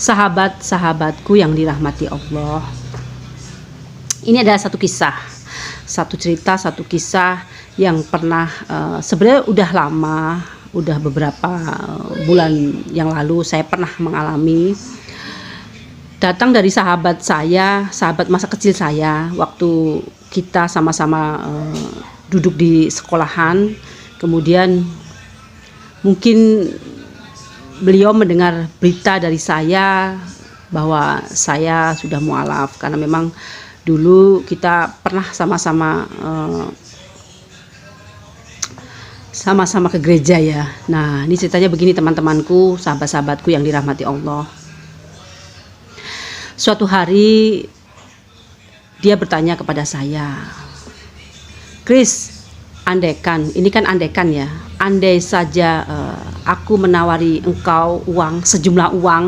Sahabat-sahabatku yang dirahmati Allah, ini adalah satu cerita, satu kisah yang pernah sebenarnya udah lama, udah beberapa bulan yang lalu saya pernah mengalami. Datang dari sahabat saya, sahabat masa kecil saya, waktu kita sama-sama duduk di sekolahan. Kemudian mungkin beliau mendengar berita dari saya bahwa saya sudah mualaf, karena memang dulu kita pernah sama-sama ke gereja ya. Nah, ini ceritanya begini teman-temanku, sahabat-sahabatku yang dirahmati Allah. Suatu hari dia bertanya kepada saya, "Kris, andaikan, ini kan andaikan ya, andai saja aku menawari engkau uang, sejumlah uang,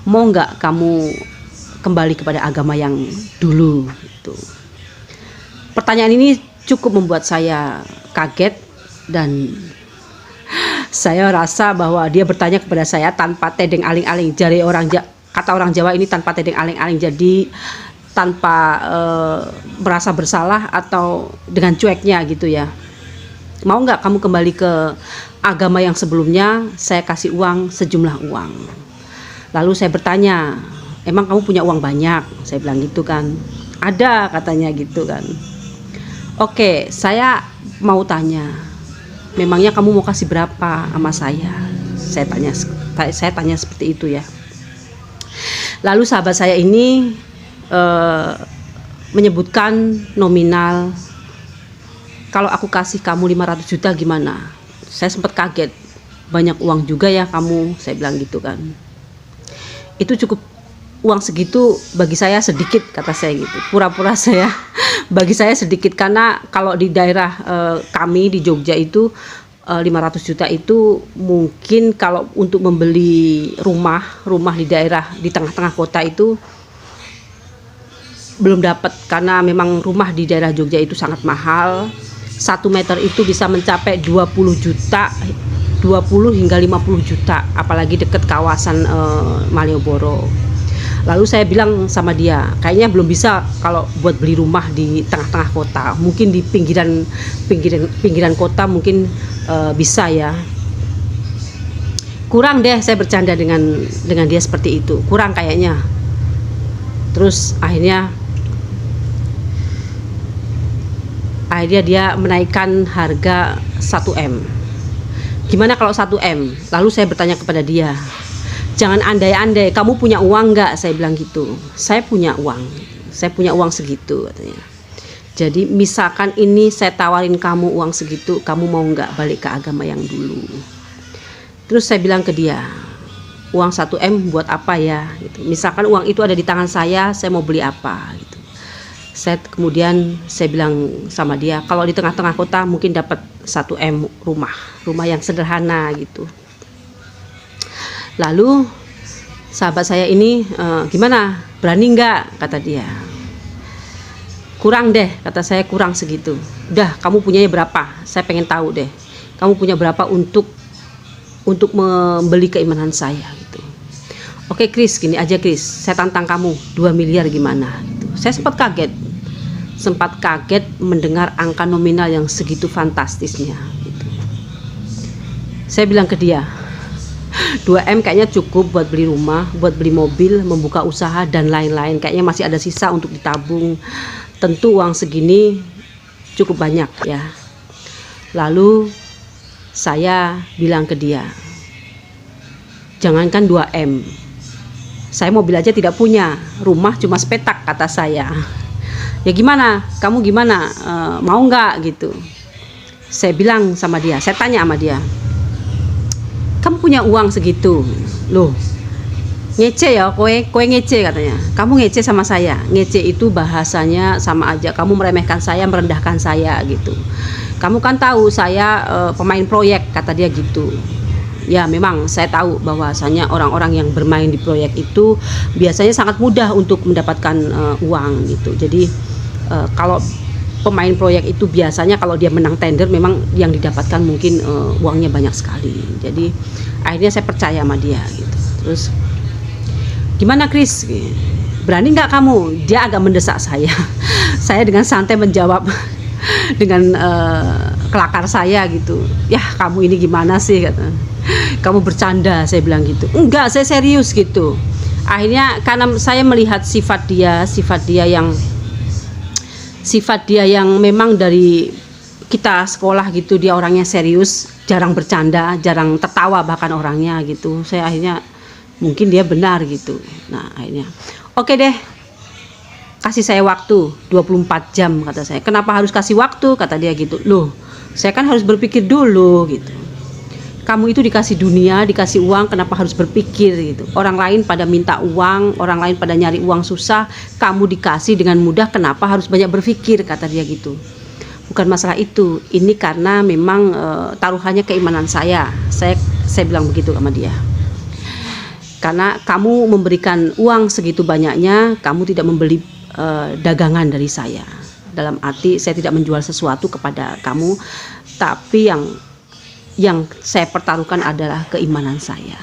mau nggak kamu kembali kepada agama yang dulu?" Gitu. Pertanyaan ini cukup membuat saya kaget, dan saya rasa bahwa dia bertanya kepada saya tanpa tedeng aling-aling. Kata orang Jawa ini tanpa tedeng aling-aling, jadi tanpa merasa bersalah atau dengan cueknya gitu ya. Mau nggak kamu kembali ke agama yang sebelumnya, saya kasih uang, sejumlah uang. Lalu saya bertanya, emang kamu punya uang banyak? Saya bilang gitu kan. Ada, katanya gitu kan. Oke, saya mau tanya, memangnya kamu mau kasih berapa sama saya? Saya tanya seperti itu ya. Lalu sahabat saya ini menyebutkan nominal, kalau aku kasih kamu 500 juta gimana? Saya sempat kaget, banyak uang juga ya kamu, saya bilang gitu kan. Itu cukup, uang segitu bagi saya sedikit, kata saya gitu. Pura-pura saya, bagi saya sedikit, karena kalau di daerah kami di Jogja itu 500 juta itu mungkin kalau untuk membeli rumah di daerah di tengah-tengah kota itu belum dapat, karena memang rumah di daerah Jogja itu sangat mahal. 1 meter itu bisa mencapai 20 juta, 20 hingga 50 juta, apalagi dekat kawasan Malioboro. Lalu saya bilang sama dia, kayaknya belum bisa kalau buat beli rumah di tengah-tengah kota, mungkin di pinggiran kota mungkin bisa ya. Kurang deh, saya bercanda dengan dia seperti itu, kurang kayaknya. Terus akhirnya dia menaikkan harga 1M. Gimana kalau 1M? Lalu saya bertanya kepada dia, jangan andai-andai, kamu punya uang nggak? Saya bilang gitu. Saya punya uang segitu, katanya. Jadi misalkan ini saya tawarin kamu uang segitu, kamu mau nggak balik ke agama yang dulu? Terus saya bilang ke dia, uang 1M buat apa ya? Gitu. Misalkan uang itu ada di tangan saya mau beli apa? Gitu. Kemudian saya bilang sama dia, kalau di tengah-tengah kota mungkin dapat 1M rumah yang sederhana gitu. Lalu sahabat saya ini, gimana, berani nggak? Kata dia. Kurang deh, kata saya, kurang segitu. Udah, kamu punyanya berapa? Saya pengen tahu deh, kamu punya berapa untuk membeli keimanan saya gitu. Oke Kris, gini aja Kris, saya tantang kamu 2 miliar gimana gitu. Saya sempat kaget mendengar angka nominal yang segitu fantastisnya gitu. Saya bilang ke dia, 2M kayaknya cukup buat beli rumah, buat beli mobil, membuka usaha dan lain-lain. Kayaknya masih ada sisa untuk ditabung. Tentu uang segini cukup banyak ya. Lalu saya bilang ke dia, jangankan 2M, saya mobil aja tidak punya, rumah cuma sepetak, kata saya. Ya gimana, kamu gimana, mau nggak gitu? Saya bilang sama dia, saya tanya sama dia, kamu punya uang segitu, loh ngece ya, kowe ngece, katanya. Kamu ngece sama saya. Ngece itu bahasanya sama aja, kamu meremehkan saya, merendahkan saya gitu. Kamu kan tahu saya pemain proyek, kata dia gitu. Ya memang saya tahu bahwasanya orang-orang yang bermain di proyek itu biasanya sangat mudah untuk mendapatkan uang gitu. Jadi kalau pemain proyek itu biasanya kalau dia menang tender memang yang didapatkan mungkin uangnya banyak sekali. Jadi akhirnya saya percaya sama dia gitu. Terus Gimana Kris? Berani nggak kamu? Dia agak mendesak saya. Saya dengan santai menjawab dengan kelakar saya gitu. Ya kamu ini gimana sih? Kata. Kamu bercanda, saya bilang gitu. Enggak, saya serius gitu. Akhirnya karena saya melihat sifat dia yang memang dari kita sekolah gitu, dia orangnya serius, jarang bercanda, jarang tertawa bahkan orangnya gitu. Saya akhirnya mungkin dia benar gitu. Nah akhirnya oke deh, kasih saya waktu 24 jam kata saya. Kenapa harus kasih waktu? Kata dia gitu. Loh, saya kan harus berpikir dulu gitu. Kamu itu dikasih dunia, dikasih uang, kenapa harus berpikir gitu. Orang lain pada minta uang, orang lain pada nyari uang susah, kamu dikasih dengan mudah, kenapa harus banyak berpikir, kata dia gitu. Bukan masalah itu, ini karena memang taruhannya keimanan saya bilang begitu sama dia. Karena kamu memberikan uang segitu banyaknya, kamu tidak membeli dagangan dari saya. Dalam arti saya tidak menjual sesuatu kepada kamu, tapi yang saya pertaruhkan adalah keimanan saya.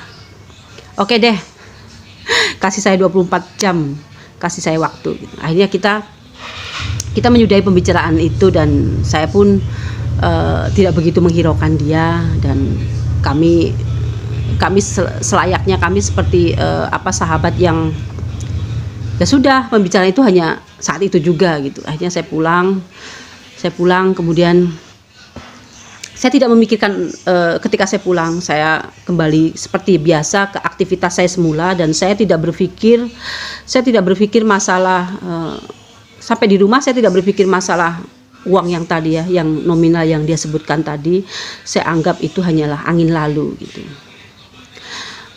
Oke deh, kasih saya 24 jam, kasih saya waktu. Akhirnya kita menyudahi pembicaraan itu, dan saya pun tidak begitu menghiraukan dia, dan kami selayaknya kami seperti sahabat yang ya sudah, pembicaraan itu hanya saat itu juga gitu. Akhirnya saya pulang kemudian saya tidak memikirkan, ketika saya pulang saya kembali seperti biasa ke aktivitas saya semula, dan saya tidak berpikir masalah sampai di rumah. Saya tidak berpikir masalah uang yang tadi ya, yang nominal yang dia sebutkan tadi. Saya anggap itu hanyalah angin lalu gitu.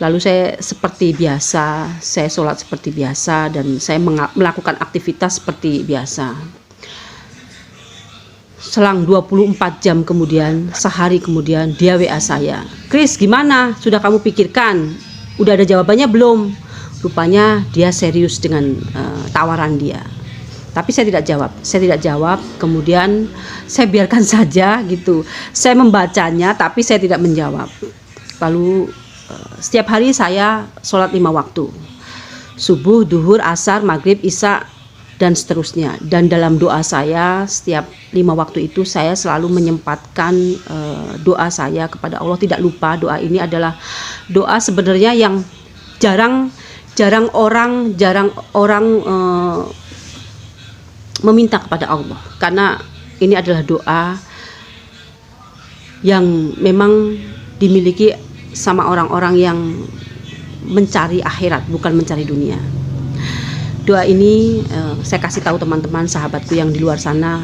Lalu saya seperti biasa, saya sholat seperti biasa, dan saya melakukan aktivitas seperti biasa. Selang 24 jam kemudian, sehari kemudian, dia WA saya. Kris, gimana? Sudah kamu pikirkan? Udah ada jawabannya belum? Rupanya dia serius dengan tawaran dia. Tapi saya tidak jawab. Kemudian saya biarkan saja gitu. Saya membacanya, tapi saya tidak menjawab. Lalu setiap hari saya sholat 5 waktu. Subuh, duhur, asar, maghrib, isya, dan seterusnya. Dan dalam doa saya setiap 5 waktu itu saya selalu menyempatkan doa saya kepada Allah. Tidak lupa, doa ini adalah doa sebenarnya yang jarang orang meminta kepada Allah, karena ini adalah doa yang memang dimiliki sama orang-orang yang mencari akhirat, bukan mencari dunia. Doa ini saya kasih tahu teman-teman sahabatku yang di luar sana.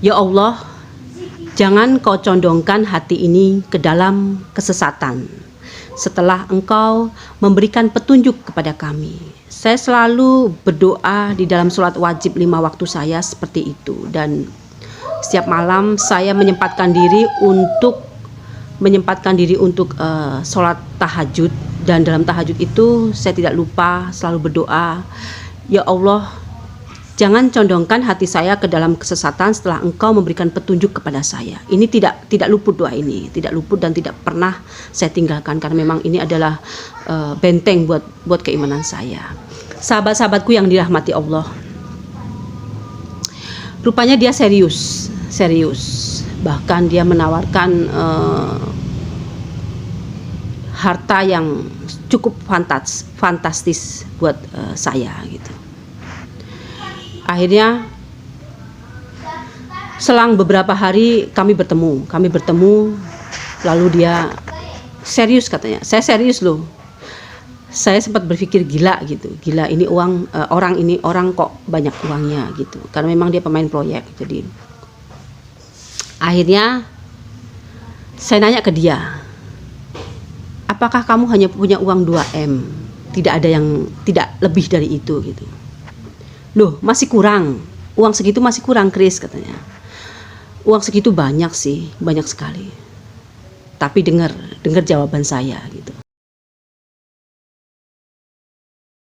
Ya Allah, jangan kau condongkan hati ini ke dalam kesesatan setelah engkau memberikan petunjuk kepada kami. Saya selalu berdoa di dalam sholat wajib 5 waktu saya seperti itu, dan setiap malam saya menyempatkan diri untuk sholat tahajud. Dan dalam tahajud itu saya tidak lupa selalu berdoa, ya Allah, jangan condongkan hati saya ke dalam kesesatan setelah engkau memberikan petunjuk kepada saya. Ini tidak luput, doa ini tidak luput dan tidak pernah saya tinggalkan, karena memang ini adalah benteng buat keimanan saya. Sahabat-sahabatku yang dirahmati Allah, rupanya dia serius. Bahkan dia menawarkan harta yang cukup fantastis buat saya gitu. Akhirnya selang beberapa hari kami bertemu, lalu dia serius katanya. Saya serius loh. Saya sempat berpikir gila ini orang kok banyak uangnya gitu, karena memang dia pemain proyek. Jadi akhirnya saya nanya ke dia, apakah kamu hanya punya uang 2M? Tidak ada yang tidak lebih dari itu gitu. Loh, masih kurang. Uang segitu masih kurang, Kris, katanya. Uang segitu banyak sih, banyak sekali. Tapi dengar jawaban saya gitu.